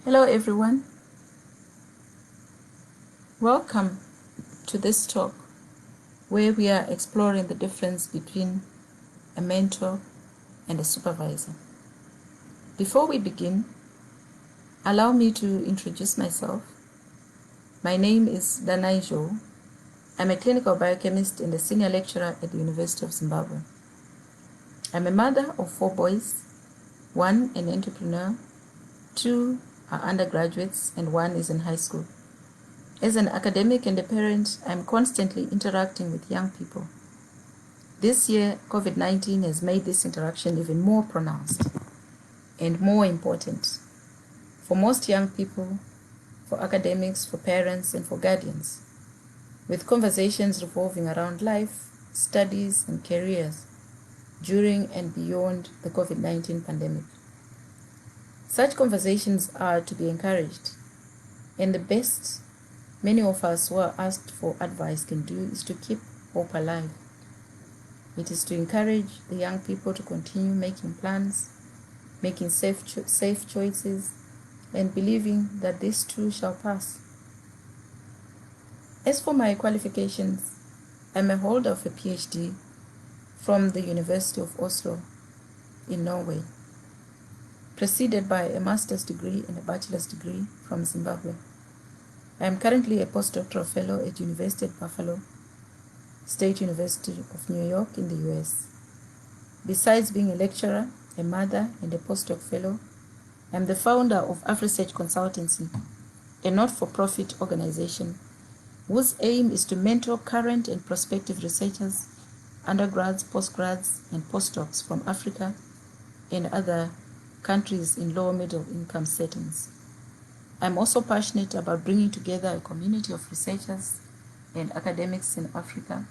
Hello everyone, welcome to this talk where we are exploring the difference between a mentor and a supervisor. Before we begin, allow me to introduce myself. My name is Danai Jo. I'm a clinical biochemist and a senior lecturer at the University of Zimbabwe. I'm a mother of 4 boys, 1 an entrepreneur, 2 are undergraduates, and 1 is in high school. As an academic and a parent, I'm constantly interacting with young people. This year, COVID-19 has made this interaction even more pronounced and more important for most young people, for academics, for parents, and for guardians, with conversations revolving around life, studies, and careers during and beyond the COVID-19 pandemic. Such conversations are to be encouraged, and the best many of us who are asked for advice can do is to keep hope alive. It is to encourage the young people to continue making plans, making safe choices, and believing that this too shall pass. As for my qualifications, I'm a holder of a PhD from the University of Oslo in Norway, preceded by a master's degree and a bachelor's degree from Zimbabwe. I am currently a postdoctoral fellow at University at Buffalo, State University of New York in the US. Besides being a lecturer, a mother, and a postdoc fellow, I am the founder of AfriSearch Consultancy, a not-for-profit organization whose aim is to mentor current and prospective researchers, undergrads, postgrads, and postdocs from Africa and other countries in low middle income settings. I'm also passionate about bringing together a community of researchers and academics in Africa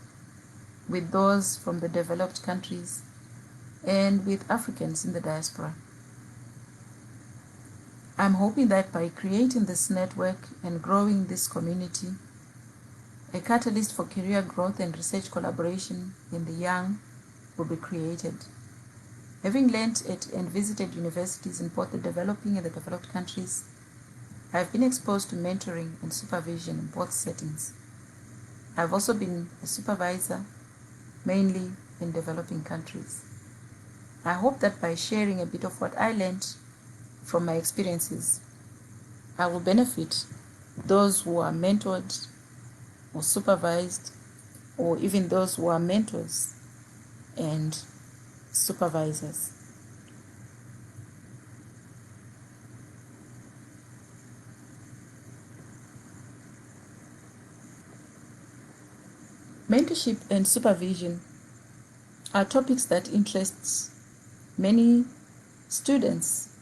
with those from the developed countries and with Africans in the diaspora. I'm hoping that by creating this network and growing this community, a catalyst for career growth and research collaboration in the young will be created. Having learned at and visited universities in both the developing and the developed countries, I have been exposed to mentoring and supervision in both settings. I have also been a supervisor, mainly in developing countries. I hope that by sharing a bit of what I learned from my experiences, I will benefit those who are mentored or supervised, or even those who are mentors and supervisors. Mentorship and supervision are topics that interest many students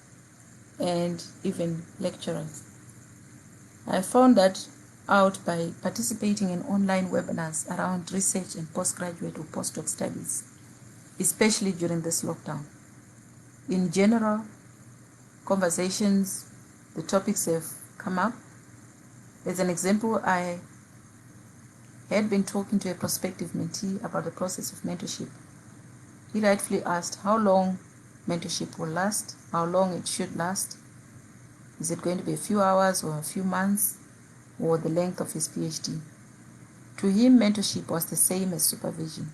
and even lecturers. I found that out by participating in online webinars around research and postgraduate or postdoc studies, especially during this lockdown. In general, conversations, the topics have come up. As an example, I had been talking to a prospective mentee about the process of mentorship. He rightfully asked how long mentorship will last, how long it should last. Is it going to be a few hours or a few months, or the length of his PhD? To him, mentorship was the same as supervision.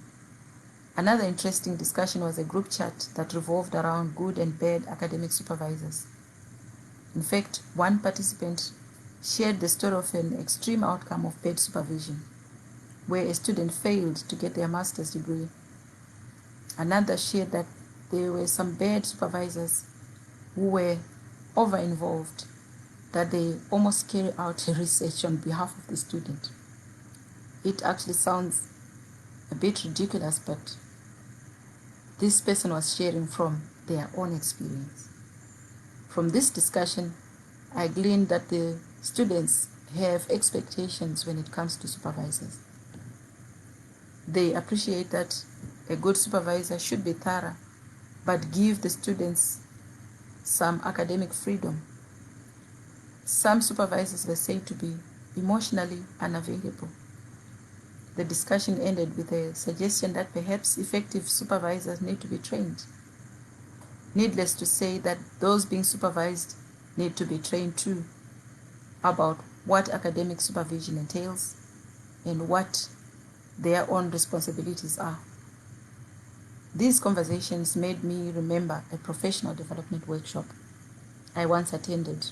Another interesting discussion was a group chat that revolved around good and bad academic supervisors. In fact, one participant shared the story of an extreme outcome of bad supervision, where a student failed to get their master's degree. Another shared that there were some bad supervisors who were over-involved, that they almost carry out research on behalf of the student. It actually sounds a bit ridiculous, but this person was sharing from their own experience. From this discussion, I gleaned that the students have expectations when it comes to supervisors. They appreciate that a good supervisor should be thorough, but give the students some academic freedom. Some supervisors were said to be emotionally unavailable. The discussion ended with a suggestion that perhaps effective supervisors need to be trained. Needless to say that those being supervised need to be trained too about what academic supervision entails and what their own responsibilities are. These conversations made me remember a professional development workshop I once attended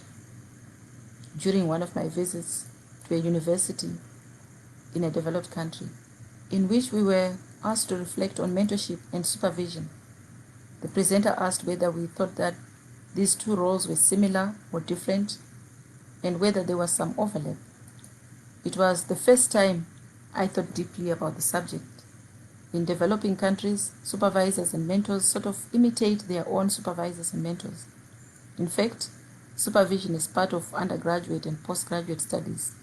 during one of my visits to a university in a developed country, in which we were asked to reflect on mentorship and supervision. The presenter asked whether we thought that these two roles were similar or different, and whether there was some overlap. It was the first time I thought deeply about the subject. In developing countries, supervisors and mentors sort of imitate their own supervisors and mentors. In fact, supervision is part of undergraduate and postgraduate studies,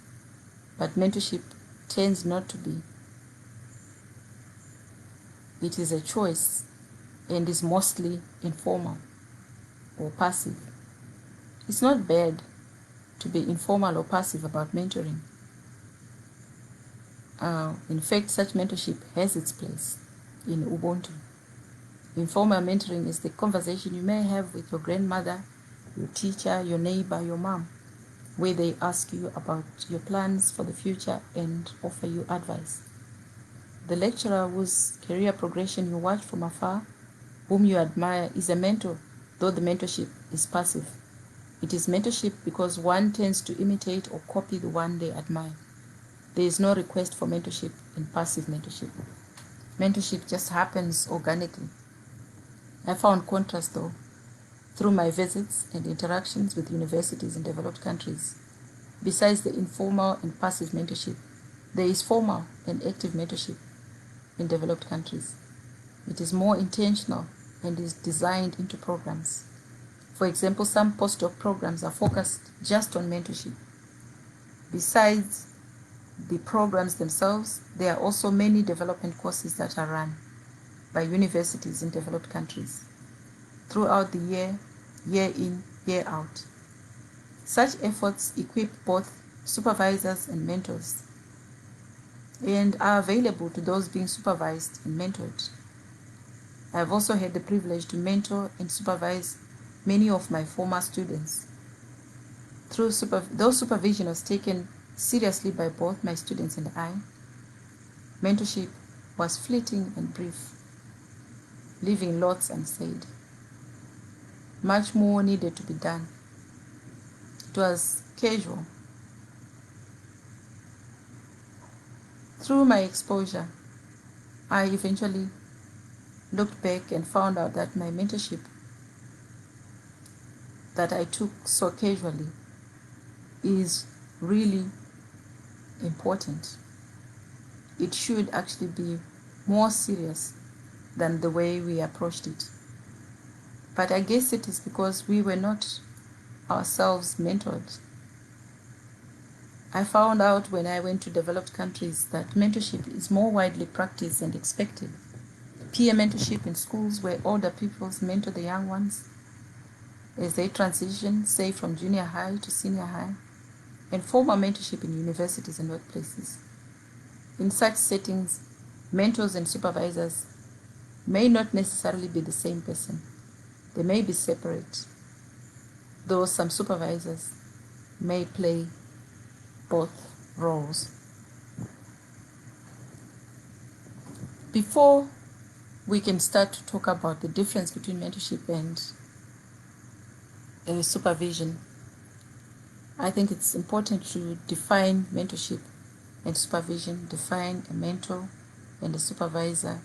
but mentorship tends not to be. It is a choice and is mostly informal or passive. It's not bad to be informal or passive about mentoring. In fact, such mentorship has its place in Ubuntu. Informal mentoring is the conversation you may have with your grandmother, your teacher, your neighbor, your mom, where they ask you about your plans for the future and offer you advice. The lecturer whose career progression you watch from afar, whom you admire, is a mentor, though the mentorship is passive. It is mentorship because one tends to imitate or copy the one they admire. There is no request for mentorship in passive mentorship. Mentorship just happens organically. I found contrast though, through my visits and interactions with universities in developed countries. Besides the informal and passive mentorship, there is formal and active mentorship in developed countries. It is more intentional and is designed into programs. For example, some postdoc programs are focused just on mentorship. Besides the programs themselves, there are also many development courses that are run by universities in developed countries throughout the year in, year out. Such efforts equip both supervisors and mentors and are available to those being supervised and mentored. I have also had the privilege to mentor and supervise many of my former students. Though supervision was taken seriously by both my students and I, mentorship was fleeting and brief, leaving lots unsaid. Much more needed to be done. It was casual. Through my exposure, I eventually looked back and found out that my mentorship that I took so casually is really important. It should actually be more serious than the way we approached it. But I guess it is because we were not ourselves mentored. I found out when I went to developed countries that mentorship is more widely practiced and expected. Peer mentorship in schools where older pupils mentor the young ones as they transition, say, from junior high to senior high, and formal mentorship in universities and workplaces. In such settings, mentors and supervisors may not necessarily be the same person. They may be separate, though some supervisors may play both roles. Before we can start to talk about the difference between mentorship and supervision, I think it's important to define mentorship and supervision, define a mentor and a supervisor.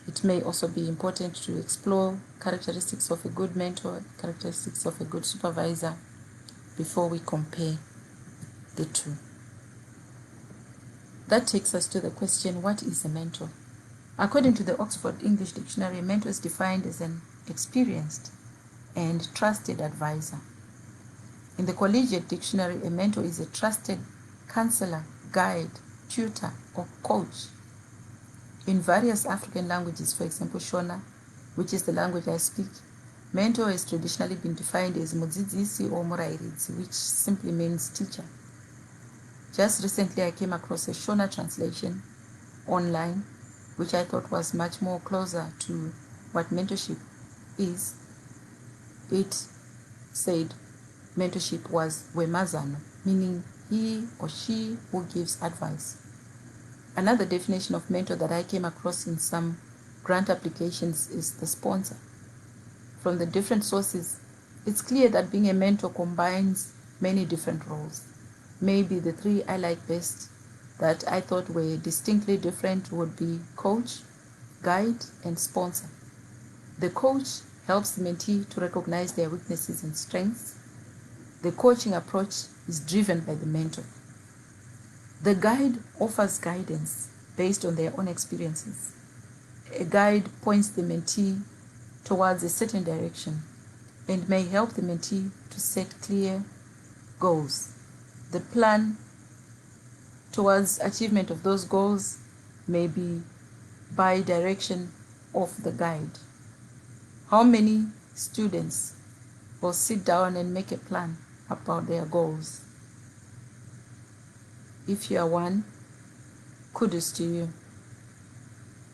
It may also be important to explore characteristics of a good mentor, characteristics of a good supervisor before we compare the two. That takes us to the question, what is a mentor? According to the Oxford English Dictionary, a mentor is defined as an experienced and trusted advisor. In the Collegiate Dictionary, a mentor is a trusted counselor, guide, tutor, or coach. In various African languages, for example, Shona, which is the language I speak, mentor has traditionally been defined as mudzidzisi or murairidzi, which simply means teacher. Just recently, I came across a Shona translation online, which I thought was much more closer to what mentorship is. It said, mentorship was wemazano, meaning he or she who gives advice. Another definition of mentor that I came across in some grant applications is the sponsor. From the different sources, it's clear that being a mentor combines many different roles. Maybe the three I like best that I thought were distinctly different would be coach, guide, and sponsor. The coach helps the mentee to recognize their weaknesses and strengths. The coaching approach is driven by the mentor. The guide offers guidance based on their own experiences. A guide points the mentee towards a certain direction and may help the mentee to set clear goals. The plan towards achievement of those goals may be by direction of the guide. How many students will sit down and make a plan about their goals? If you are one, kudos to you.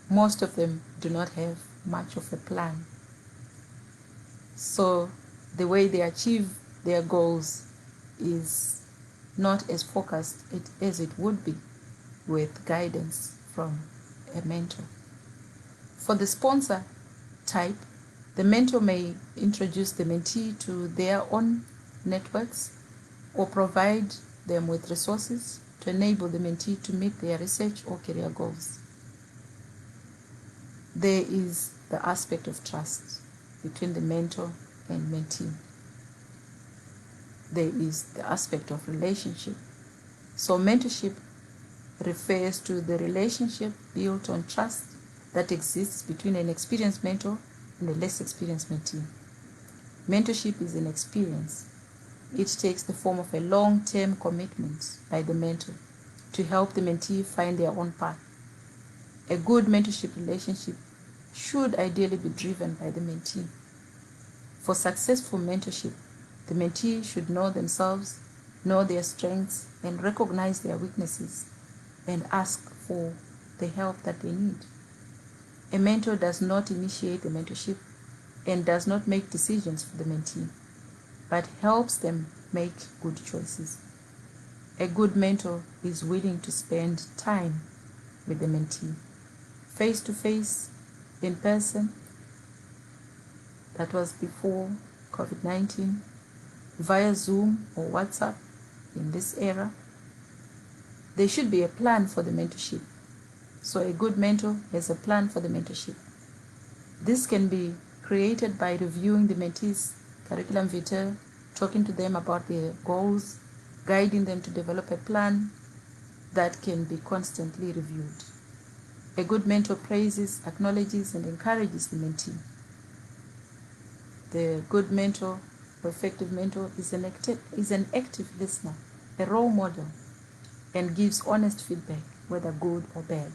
Most of them do not have much of a plan. So the way they achieve their goals is not as focused as it would be with guidance from a mentor. For the sponsor type, the mentor may introduce the mentee to their own networks or provide them with resources to enable the mentee to meet their research or career goals. There is the aspect of trust between the mentor and mentee. There is the aspect of relationship. So mentorship refers to the relationship built on trust that exists between an experienced mentor and a less experienced mentee. Mentorship is an experience. It takes the form of a long-term commitment by the mentor to help the mentee find their own path. A good mentorship relationship should ideally be driven by the mentee. For successful mentorship, the mentee should know themselves, know their strengths, and recognize their weaknesses, and ask for the help that they need. A mentor does not initiate the mentorship and does not make decisions for the mentee, but helps them make good choices. A good mentor is willing to spend time with the mentee, face to face, in person. That was before COVID-19, via Zoom or WhatsApp in this era. There should be a plan for the mentorship. So a good mentor has a plan for the mentorship. This can be created by reviewing the mentee's curriculum vitae, talking to them about their goals, guiding them to develop a plan that can be constantly reviewed. A good mentor praises, acknowledges, and encourages the mentee. The good mentor or effective mentor is an active listener, a role model, and gives honest feedback, whether good or bad.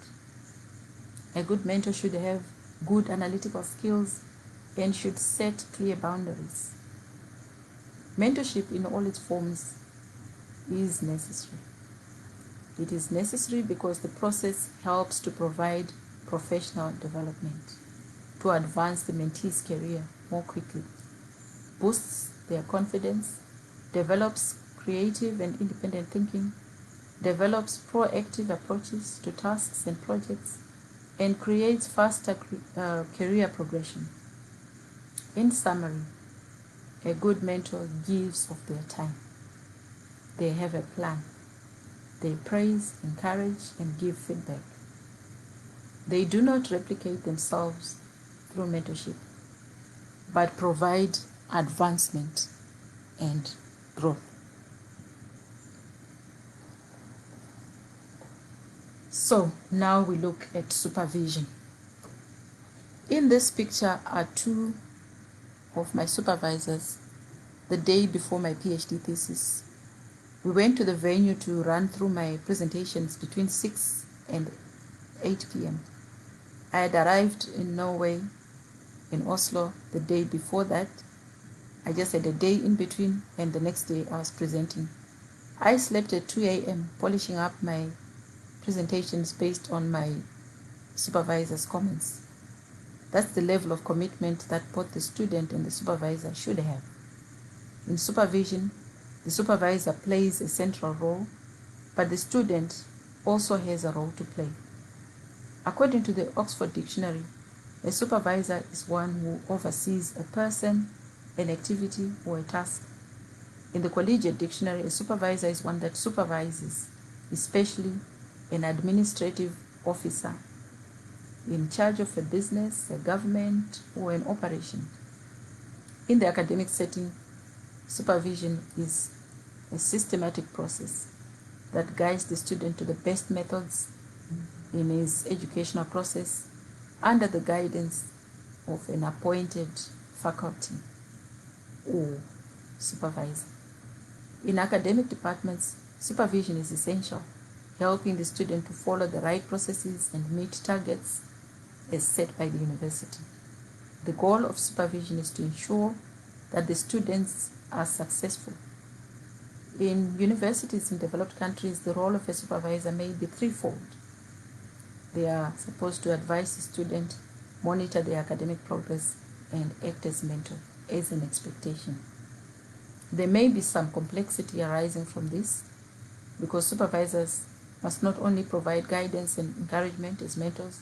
A good mentor should have good analytical skills and should set clear boundaries. Mentorship in all its forms is necessary. It is necessary because the process helps to provide professional development, to advance the mentee's career more quickly, boosts their confidence, develops creative and independent thinking, develops proactive approaches to tasks and projects, and creates faster career progression. In summary, a good mentor gives of their time. They have a plan. They praise, encourage, and give feedback. They do not replicate themselves through mentorship, but provide advancement and growth. So now we look at supervision. In this picture are two of my supervisors the day before my PhD thesis. We went to the venue to run through my presentations between 6 and 8 p.m. I had arrived in Norway, in Oslo, the day before that. I just had a day in between, and the next day I was presenting. I slept at 2 a.m. polishing up my presentations based on my supervisor's comments. That's the level of commitment that both the student and the supervisor should have. In supervision, the supervisor plays a central role, but the student also has a role to play. According to the Oxford Dictionary, a supervisor is one who oversees a person, an activity, or a task. In the Collegiate Dictionary, a supervisor is one that supervises, especially an administrative officer in charge of a business, a government, or an operation. In the academic setting, supervision is a systematic process that guides the student to the best methods in his educational process under the guidance of an appointed faculty or supervisor. In academic departments, supervision is essential, helping the student to follow the right processes and meet targets as set by the university. The goal of supervision is to ensure that the students are successful. In universities in developed countries, the role of a supervisor may be threefold. They are supposed to advise the student, monitor their academic progress, and act as mentor, as an expectation. There may be some complexity arising from this because supervisors must not only provide guidance and encouragement as mentors,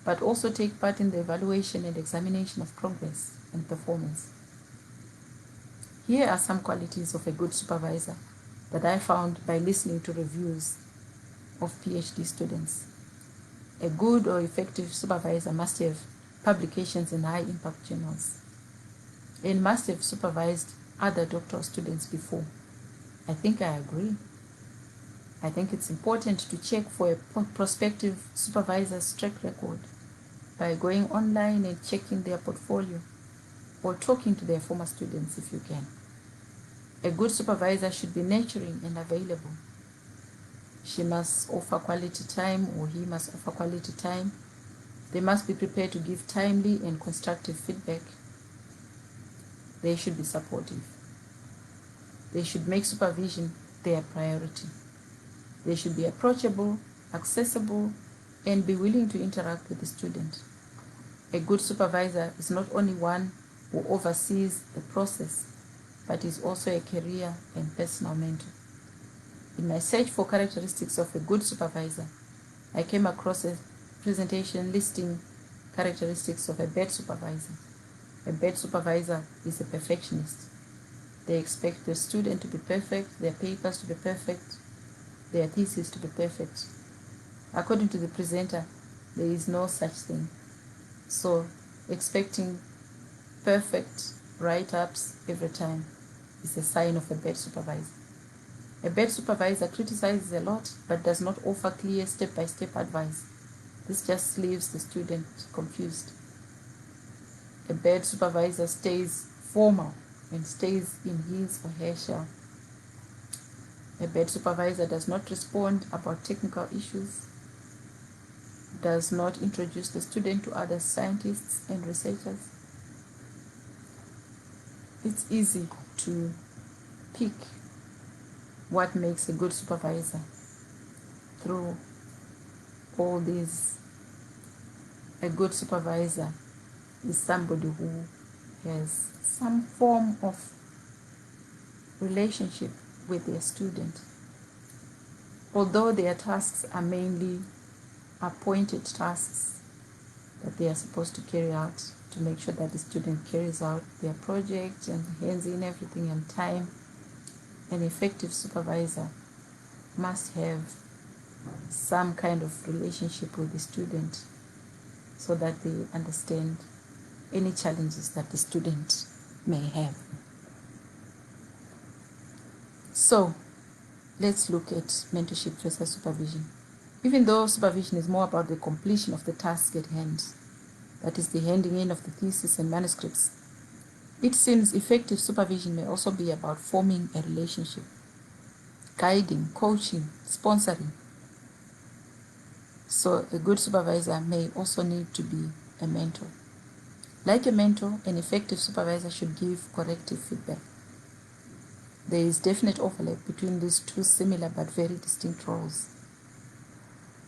but also take part in the evaluation and examination of progress and performance. Here are some qualities of a good supervisor that I found by listening to reviews of PhD students. A good or effective supervisor must have publications in high-impact journals and must have supervised other doctoral students before. I think I agree. I think it's important to check for a prospective supervisor's track record by going online and checking their portfolio or talking to their former students if you can. A good supervisor should be nurturing and available. She must offer quality time, or he must offer quality time. They must be prepared to give timely and constructive feedback. They should be supportive. They should make supervision their priority. They should be approachable, accessible, and be willing to interact with the student. A good supervisor is not only one who oversees the process, but is also a career and personal mentor. In my search for characteristics of a good supervisor, I came across a presentation listing characteristics of a bad supervisor. A bad supervisor is a perfectionist. They expect the student to be perfect, their papers to be perfect, their thesis to be perfect. According to the presenter, there is no such thing. So, expecting perfect write-ups every time is a sign of a bad supervisor. A bad supervisor criticizes a lot but does not offer clear step-by-step advice. This just leaves the student confused. A bad supervisor stays formal and stays in his or her shell. A bad supervisor does not respond about technical issues, does not introduce the student to other scientists and researchers. It's easy to pick what makes a good supervisor through all these. A good supervisor is somebody who has some form of relationship with their student. Although their tasks are mainly appointed tasks that they are supposed to carry out to make sure that the student carries out their project and hands in everything on time, an effective supervisor must have some kind of relationship with the student so that they understand any challenges that the student may have. So, let's look at mentorship versus supervision. Even though supervision is more about the completion of the task at hand, that is the handing in of the thesis and manuscripts, it seems effective supervision may also be about forming a relationship, guiding, coaching, sponsoring. So a good supervisor may also need to be a mentor. Like a mentor, an effective supervisor should give corrective feedback. There is definite overlap between these two similar but very distinct roles.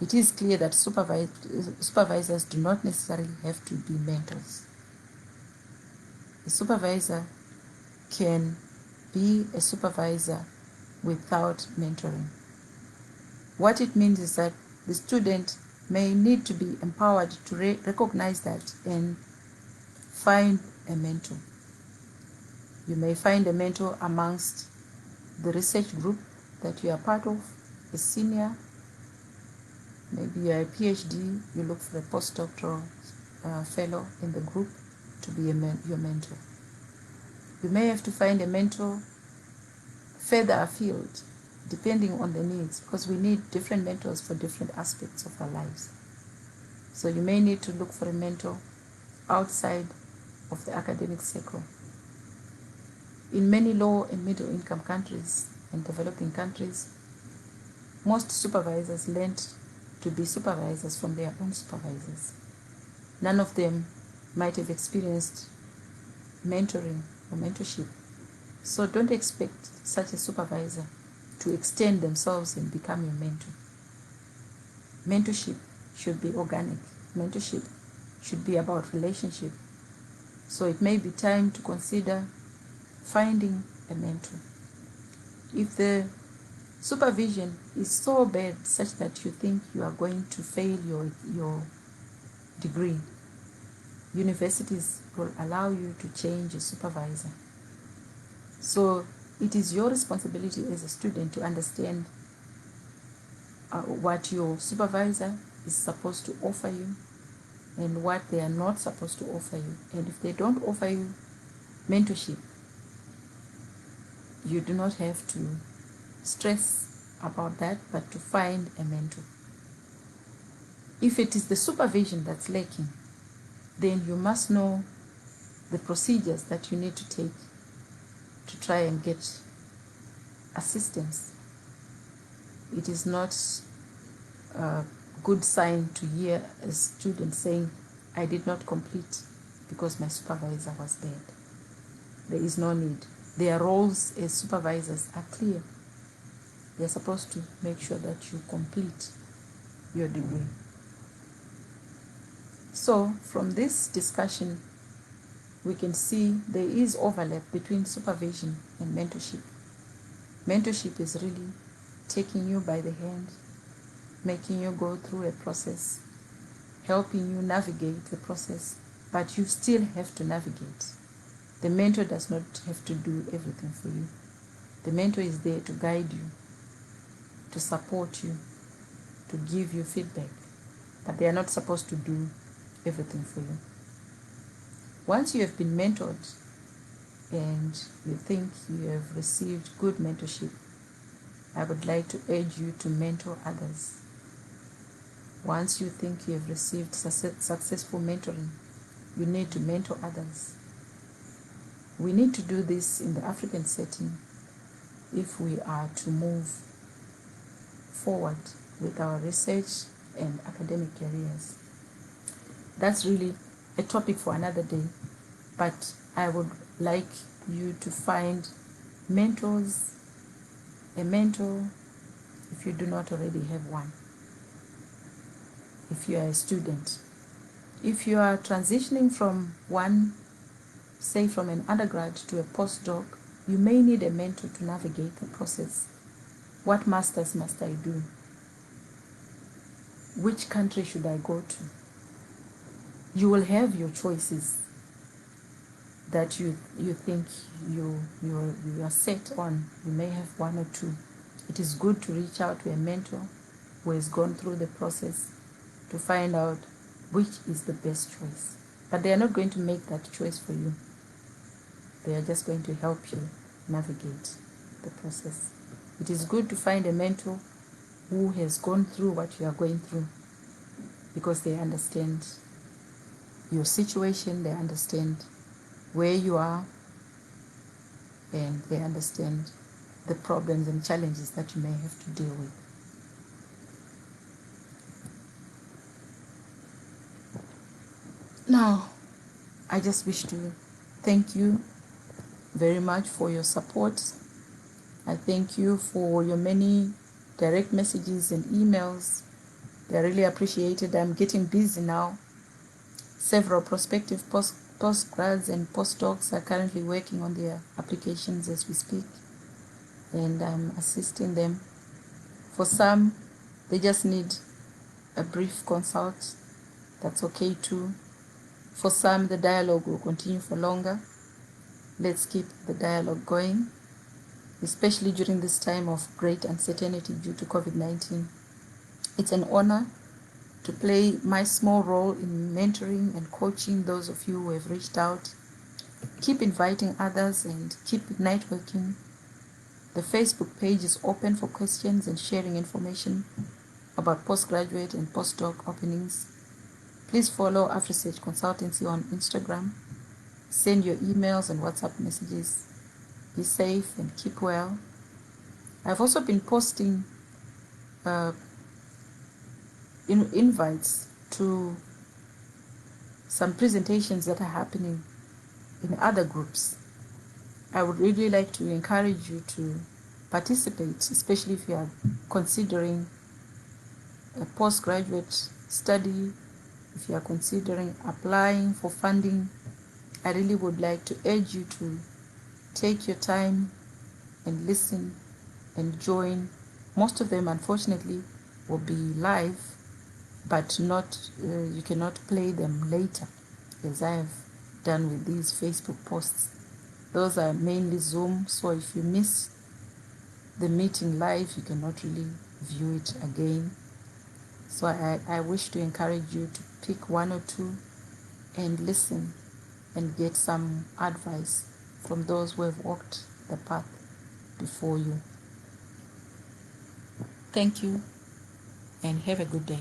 It is clear that supervisors do not necessarily have to be mentors. A supervisor can be a supervisor without mentoring. What it means is that the student may need to be empowered to recognize that and find a mentor. You may find a mentor amongst the research group that you are part of, a senior, maybe you are a PhD, you look for a postdoctoral fellow in the group to be your mentor. You may have to find a mentor further afield, depending on the needs, because we need different mentors for different aspects of our lives. So you may need to look for a mentor outside of the academic circle. In many low and middle income countries and developing countries, most supervisors learned to be supervisors from their own supervisors. None of them might have experienced mentoring or mentorship. So don't expect such a supervisor to extend themselves and become your mentor. Mentorship should be organic. Mentorship should be about relationship. So it may be time to consider finding a mentor. If the supervision is so bad such that you think you are going to fail your degree, universities will allow you to change a supervisor. So it is your responsibility as a student to understand what your supervisor is supposed to offer you and what they are not supposed to offer you. And if they don't offer you mentorship, you do not have to stress about that, but to find a mentor. If it is the supervision that's lacking, then you must know the procedures that you need to take to try and get assistance. It is not a good sign to hear a student saying, I did not complete because my supervisor was bad. There is no need. Their roles as supervisors are clear. They are supposed to make sure that you complete your degree. So from this discussion, we can see there is overlap between supervision and mentorship. Mentorship is really taking you by the hand, making you go through a process, helping you navigate the process, but you still have to navigate. The mentor does not have to do everything for you. The mentor is there to guide you, to support you, to give you feedback, but they are not supposed to do everything for you. Once you have been mentored and you think you have received good mentorship, I would like to urge you to mentor others. Once you think you have received successful mentoring, you need to mentor others. We need to do this in the African setting if we are to move forward with our research and academic careers. That's really a topic for another day, but I would like you to find mentors, a mentor if you do not already have one, if you are a student. If you are transitioning from one, say from an undergrad to a postdoc, you may need a mentor to navigate the process. What masters must I do? Which country should I go to? You will have your choices that you think you are set on. You may have one or two. It is good to reach out to a mentor who has gone through the process to find out which is the best choice. But they are not going to make that choice for you. They are just going to help you navigate the process. It is good to find a mentor who has gone through what you are going through, because they understand your situation, they understand where you are, and they understand the problems and challenges that you may have to deal with. Now, I just wish to thank you very much for your support. I thank you for your many direct messages and emails. They're really appreciated. I'm getting busy now. Several prospective postgrads and postdocs are currently working on their applications as we speak, and I'm assisting them. For some, they just need a brief consult. That's okay too. For some, the dialogue will continue for longer. Let's keep the dialogue going, especially during this time of great uncertainty due to COVID-19. It's an honor to play my small role in mentoring and coaching those of you who have reached out. Keep inviting others and keep networking. The Facebook page is open for questions and sharing information about postgraduate and postdoc openings. Please follow AfriSage Consultancy on Instagram. Send your emails and WhatsApp messages. Be safe and keep well. I've also been posting invites to some presentations that are happening in other groups. I would really like to encourage you to participate, especially if you are considering a postgraduate study, if you are considering applying for funding. I really would like to urge you to take your time and listen and join. Most of them, unfortunately, will be live, but you cannot play them later, as I have done with these Facebook posts. Those are mainly Zoom, so if you miss the meeting live, you cannot really view it again. So I wish to encourage you to pick one or two and listen and get some advice from those who have walked the path before you. Thank you and have a good day.